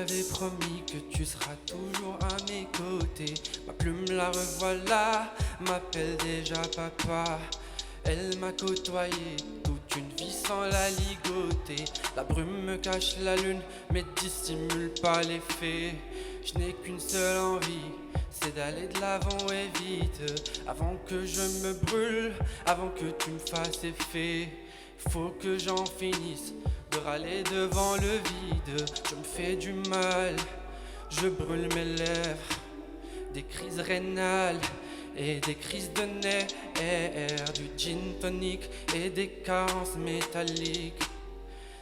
m'avais promis que tu seras toujours à mes côtés. Ma plume la revoilà, m'appelle déjà papa. Elle m'a côtoyé toute une vie sans la ligoter. La brume me cache la lune, mais dissimule pas les faits. Je n'ai qu'une seule envie, c'est d'aller de l'avant et vite. Avant que je me brûle, avant que tu me fasses effet. Faut que j'en finisse de râler devant le vide. Je me fais du mal, je brûle mes lèvres. Des crises rénales et des crises de nerfs. Du gin tonic et des carences métalliques.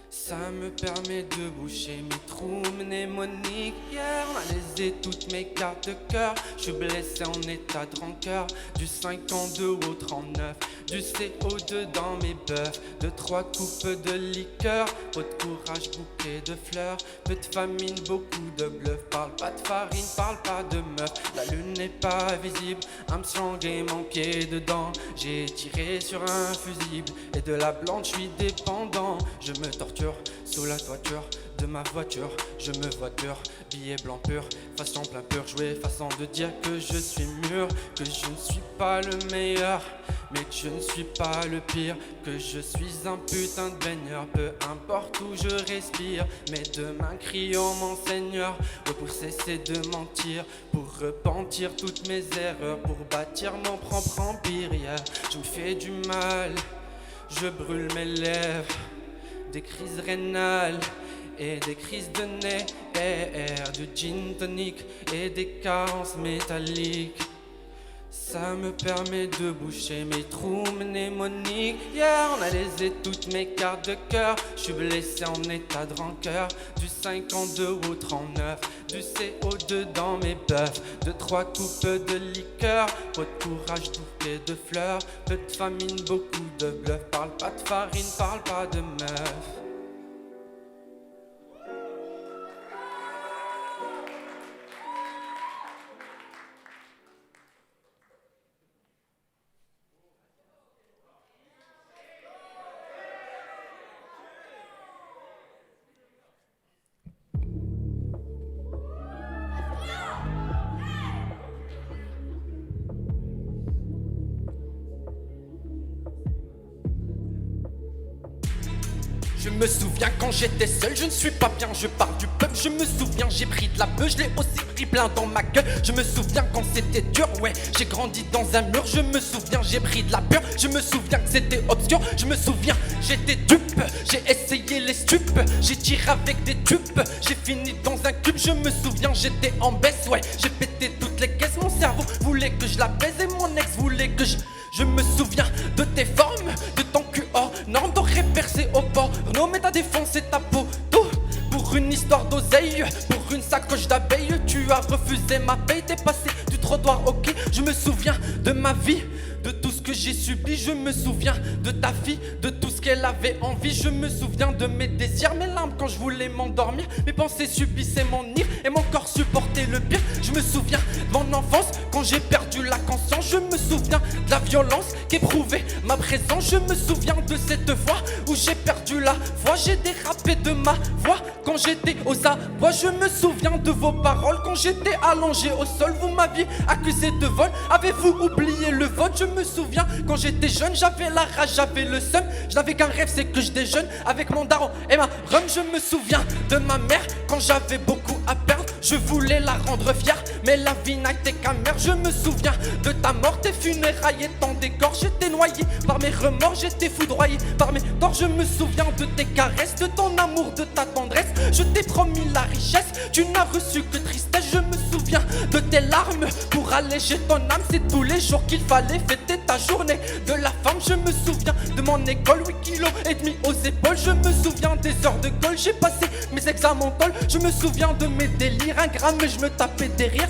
Ça me permet de boucher mes trous mnémoniques. Hier on a lésé toutes mes cartes de cœur. Je suis blessé en état de rancœur. Du 52 au 39, du CO2 dans mes bœufs. 2-3 coupes de liqueur, peu de courage, bouquet de fleurs. Peu de famine, beaucoup de bluff. Parle pas de farine, parle pas de meuf. La lune n'est pas visible, Armstrong et mon pied dedans. J'ai tiré sur un fusible et de la blonde je suis dépendant. Je me torture sous la toiture de ma voiture. Je me vois dur, billet blanc pur, façon plein pur. Jouer façon de dire que je suis mûr, que je ne suis pas le meilleur, mais que je ne suis pas le pire, que je suis un putain de baigneur. Peu importe où je respire, mes deux mains crient oh mon Seigneur. Ouais, pour cesser de mentir, pour repentir toutes mes erreurs, pour bâtir mon propre empire. Yeah. Je me fais du mal, je brûle mes lèvres. Des crises rénales et des crises de nerfs. Du gin tonic et des carences métalliques. Ça me permet de boucher mes trous mnémoniques. Hier on a lésé toutes mes cartes de cœur. Je suis blessé en état de rancœur. Du 52 au 39, du CO2 dans mes bœufs. 2-3 coupes de liqueur, peu de courage, bouquet de fleurs. Peu de famine, beaucoup de bluff. Parle pas de farine, parle pas de meuf. Je me souviens quand j'étais seul, je ne suis pas bien, je parle du peuple. Je me souviens, j'ai pris de la beuh, je l'ai aussi pris plein dans ma gueule. Je me souviens quand c'était dur, ouais, j'ai grandi dans un mur. Je me souviens, j'ai pris de la peur, je me souviens que c'était obscur. Je me souviens, j'étais dupe, j'ai essayé les stupes. J'ai tiré avec des tubes, j'ai fini dans un cube. Je me souviens, j'étais en baisse, ouais, j'ai pété toutes les caisses. Mon cerveau voulait que je la baise et mon ex voulait que je me souviens de tes formes, de ton cul hors norme, t'aurais percé au port. Non mais t'as défoncé ta peau, tout pour une histoire d'oseille, pour une sacoche d'abeilles. Tu as refusé ma paye, t'es passé du trottoir au quai. Je me souviens de ma vie, de tout ce que j'ai subi. Je me souviens de ta fille, de tout ce qu'elle avait envie. Je me souviens de mes désirs, mes larmes quand je voulais m'endormir. Mes pensées subissaient mon ire et mon corps supportait le pire. Je me souviens de mon enfance quand j'ai perdu la conscience. Je me souviens de la violence qu'éprouvait ma présence. Je me souviens de cette fois où j'ai perdu la foi. J'ai dérapé de ma voix quand j'étais aux abois. Je me souviens de vos paroles quand j'étais allongé au sol. Vous m'aviez accusé de vol, avez-vous oublié le vote? Je me souviens quand j'étais jeune, j'avais la rage, j'avais le seum. Je n'avais qu'un rêve, c'est que je déjeune avec mon daron et ma rhum. Je me souviens de ma mère quand j'avais beaucoup à perdre. Je voulais la rendre fière, mais la vie n'a été qu'amère. Je me souviens de ta mort, tes funérailles et ton décor. J'étais noyé par mes remords, j'étais foudroyé par mes torts. Je me souviens de tes caresses, de ton amour, de ta tendresse. Je t'ai promis la richesse, tu n'as reçu que tristesse. Je me souviens de tes larmes pour alléger ton âme. C'est tous les jours qu'il fallait fêter ta journée de la femme. Je me souviens de mon école, 8 kilos et demi aux épaules. Je me souviens des heures de colle, j'ai passé mes examens en tôle. Je me souviens de mes délires ingrats, mais je me tapais des rires.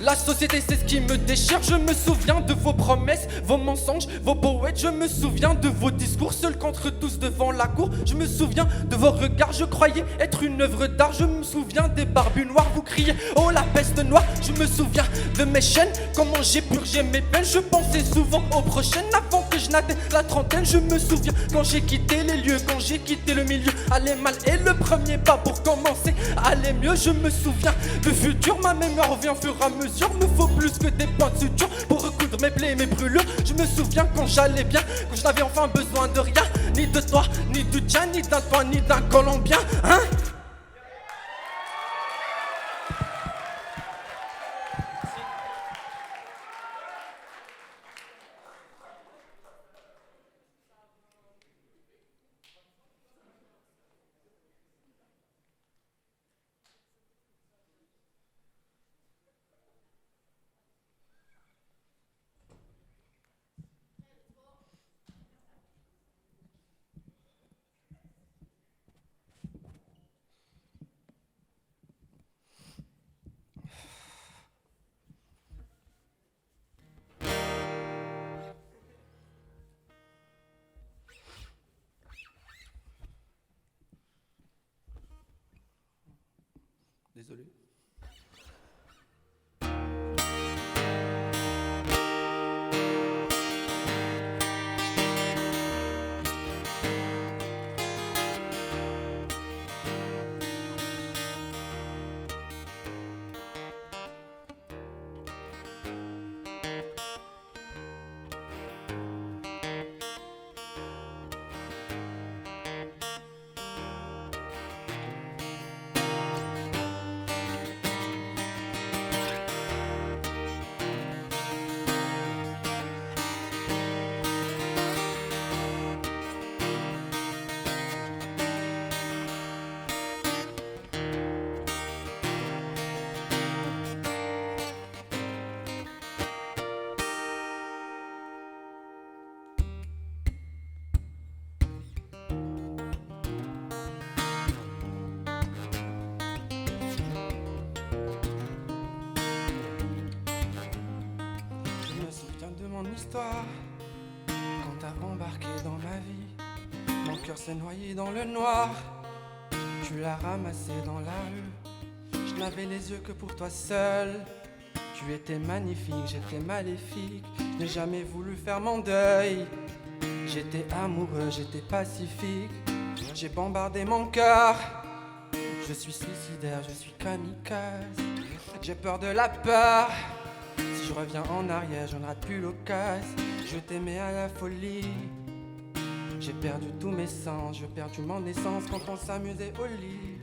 La société c'est ce qui me déchire. Je me souviens de vos promesses, vos mensonges, vos poètes. Je me souviens de vos discours seuls contre tous devant la cour. Je me souviens de vos regards, je croyais être une œuvre d'art. Je me souviens des barbus noirs, vous criez oh la peste noire. Je me souviens de mes chaînes, comment j'ai purgé mes peines. Je pensais souvent aux prochaines avant que je n'atteins la trentaine. Je me souviens quand j'ai quitté les lieux, quand j'ai quitté le milieu. Aller mal est le premier pas pour commencer à aller mieux. Je me souviens du futur, ma mémoire revient au fur et à mesure. Me faut plus que des points de suture pour recoudre mes plaies et mes brûlures. Je me souviens quand j'allais bien, quand je n'avais enfin besoin de rien, ni de toi, ni du tien, ni d'un toi, ni d'un Colombien, hein? Désolé. Histoire, quand t'as embarqué dans ma vie, mon cœur s'est noyé dans le noir. Tu l'as ramassé dans la rue. Je n'avais les yeux que pour toi seul. Tu étais magnifique, j'étais maléfique. Je n'ai jamais voulu faire mon deuil. J'étais amoureux, j'étais pacifique. J'ai bombardé mon cœur. Je suis suicidaire, je suis kamikaze. J'ai peur de la peur. Si je reviens en arrière, je ne rate plus l'occasion. Je t'aimais à la folie. J'ai perdu tous mes sens, j'ai perdu mon essence quand on s'amusait au lit.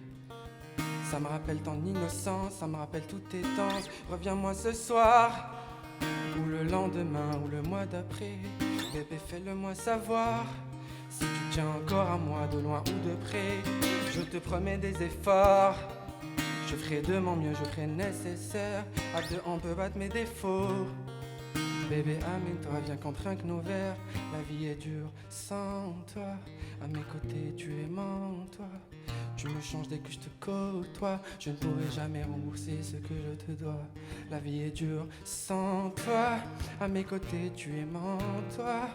Ça me rappelle ton innocence, ça me rappelle toutes tes danses. Reviens-moi ce soir, ou le lendemain, ou le mois d'après. Bébé, fais-le-moi savoir. Si tu tiens encore à moi, de loin ou de près, je te promets des efforts. Je ferai de mon mieux, je ferai nécessaire. À deux, on peut battre mes défauts. Bébé, amène-toi, viens qu'on trinque nos verres. La vie est dure sans toi. À mes côtés, tu es mon toi. Tu me changes dès que je te côtoie. Je ne pourrai jamais rembourser ce que je te dois. La vie est dure sans toi. À mes côtés, tu es mon toi.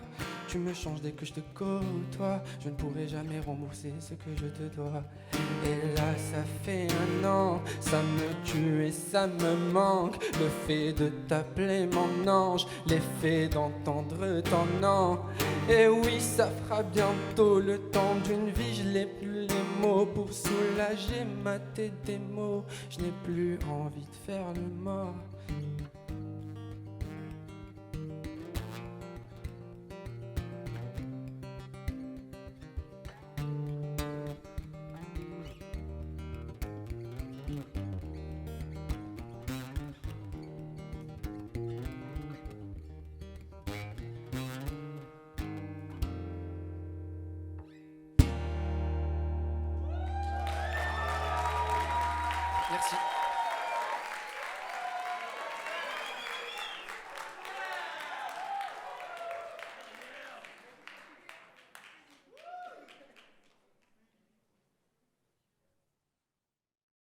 Tu me changes dès que je te côtoie. Je ne pourrai jamais rembourser ce que je te dois. Et là, ça fait 1 an. Ça me tue et ça me manque. Le fait de t'appeler mon ange. L'effet d'entendre ton nom. Et oui, ça fera bientôt le temps d'une vie. Je n'ai plus les mots pour soulager ma tête des mots. Je n'ai plus envie de faire le mort.